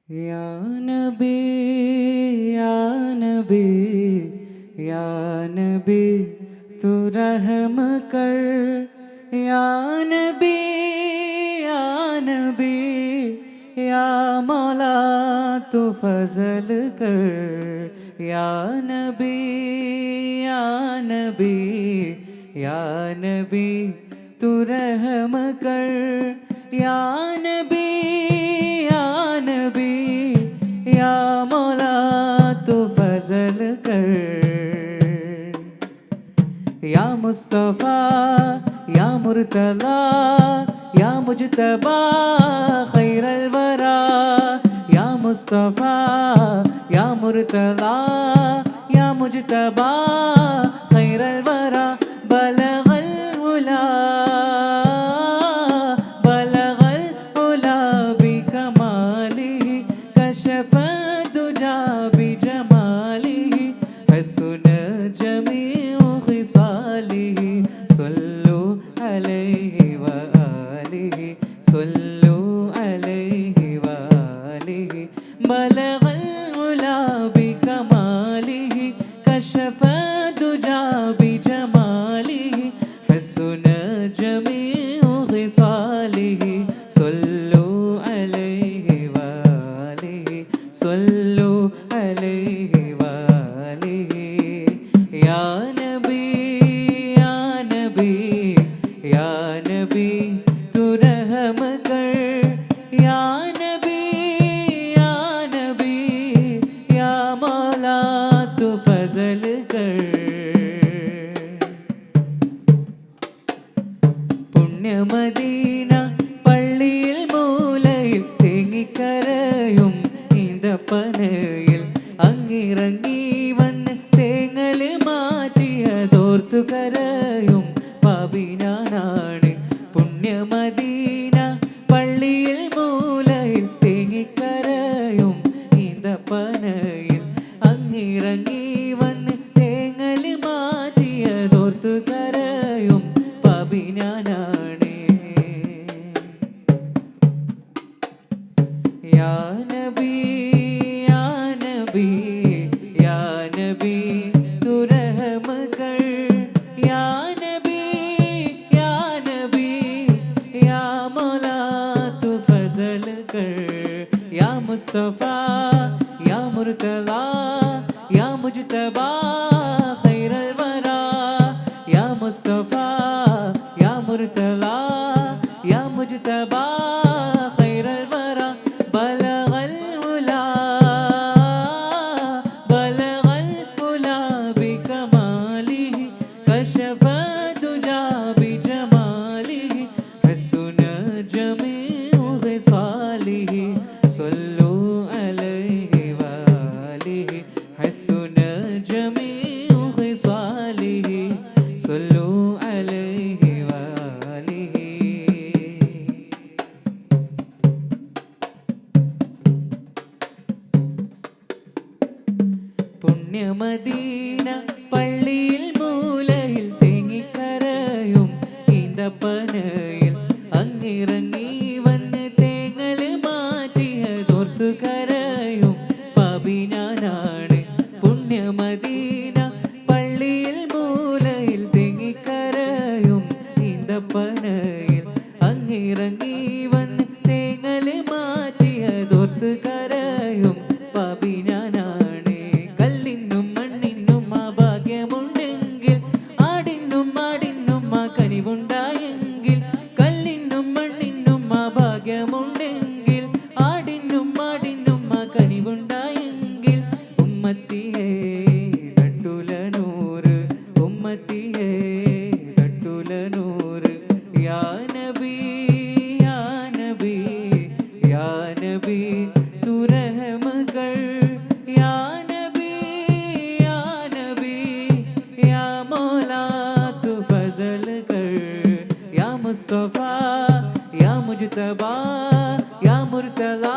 या नबी या नबी या नबी तू रहम कर। या नबी या नबी या मौला तू फजल कर। या नबी या नबी या नबी तू रहम कर। या नबी या नबी या मौला तू फजल कर। या मुस्तफ़ा या मुर्तला या मुजतबा खैरल वरा। या मुस्तफ़ा या मुर्तला या मुजतबा खैरल वरा। बलगल उला बलगल उला बिकमालिही कशफ दुजा बिजमालिही हसन जमीउ खिसालिही। सल्लु अलैहि व आलिही सल्लु अलैहि व आलिही। बलगल उला बिकमालिही कशफ दुजा बिजमालिही हसन जमीउ खिसालिही। सल्लु अलैहि व आलिही सल्लु अलैहि व आलिही। या नबी या नबी या नबी तू रहम कर। या नबी या नबी या मौला तू फजल कर। പുണ്യമദീന പള്ളിയിൽ മൂലയിൽ തേങ്ങിക്കരയും ഈന്തപ്പനയിൽ അങ്ങിറങ്ങി വന്ന് തേങ്ങൽ മാറ്റിയതോർത്തു കരയും പാപി ഞാനാണ്। പുണ്യമദീന പള്ളിയിൽ മൂലയിൽ തേങ്ങിക്കരയും ഈന്തപ്പനയിൽ അങ്ങിറങ്ങി വന്ന് തേങ്ങൽ മാറ്റിയതോർത്തു കരയും പാപി ഞാനാണ്। या नबी या नबी या नबी तू रहम कर। या नबी या नबी या मौला तू फजल कर। या मुस्तफ़ा या मुर्तला या मुजतबा खैरल वरा। या मुस्तफ़ा या मुर्तला या मुजतबा खैरल वरा। बलगल उला बलगल उला बिकमालिही कशफ दुजा बिजमालिही हसन जमीउ खिसालिही। सल्लु अलैहि व आलिही हसन जमीउ खिसालिही सल्लु अलैहि व आलिही। പുണ്യമദീന പള്ളിയിൽ മൂലയിൽ തേങ്ങിക്കരയും ഈന്തപ്പനയിൽ അങ്ങിറങ്ങി വന്ന് തേങ്ങൽ മാറ്റിയതോർത്തു കരയും പാപി ഞാനാണ്। പുണ്യമദീന പള്ളിയിൽ മൂലയിൽ തേങ്ങിക്കരയും ഈന്തപ്പനയിൽ അങ്ങിറങ്ങി വന്ന് തേങ്ങൽ മാറ്റിയതോർത്ത് കരയും പാപി ഞാനാണ്। കല്ലിനും മണ്ണിനും ആ ഭാഗ്യമുണ്ടെങ്കിൽ ആടിനും ആടിനും ആ കനിവുണ്ടായെങ്കിൽ കല്ലിനും മണ്ണിനും ആ ഭാഗ്യമുണ്ടെങ്കിൽ ആടിനും ആടിനും ആ കനിവുണ്ടായെങ്കിൽ ഉമ്മത്തിയേ തട്ടുല നൂറ് ഉമ്മത്തിയേ തട്ടുല നൂറ്। യാ നബി യാ നബി യാ നബി तू रहम कर। या नबी या नबी या मौला तू फजल कर। या मुस्तफ़ा या मुजतबा या मुर्तला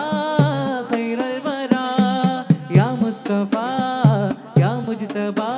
खैरल वरा। या मुस्तफ़ा या मुजतबा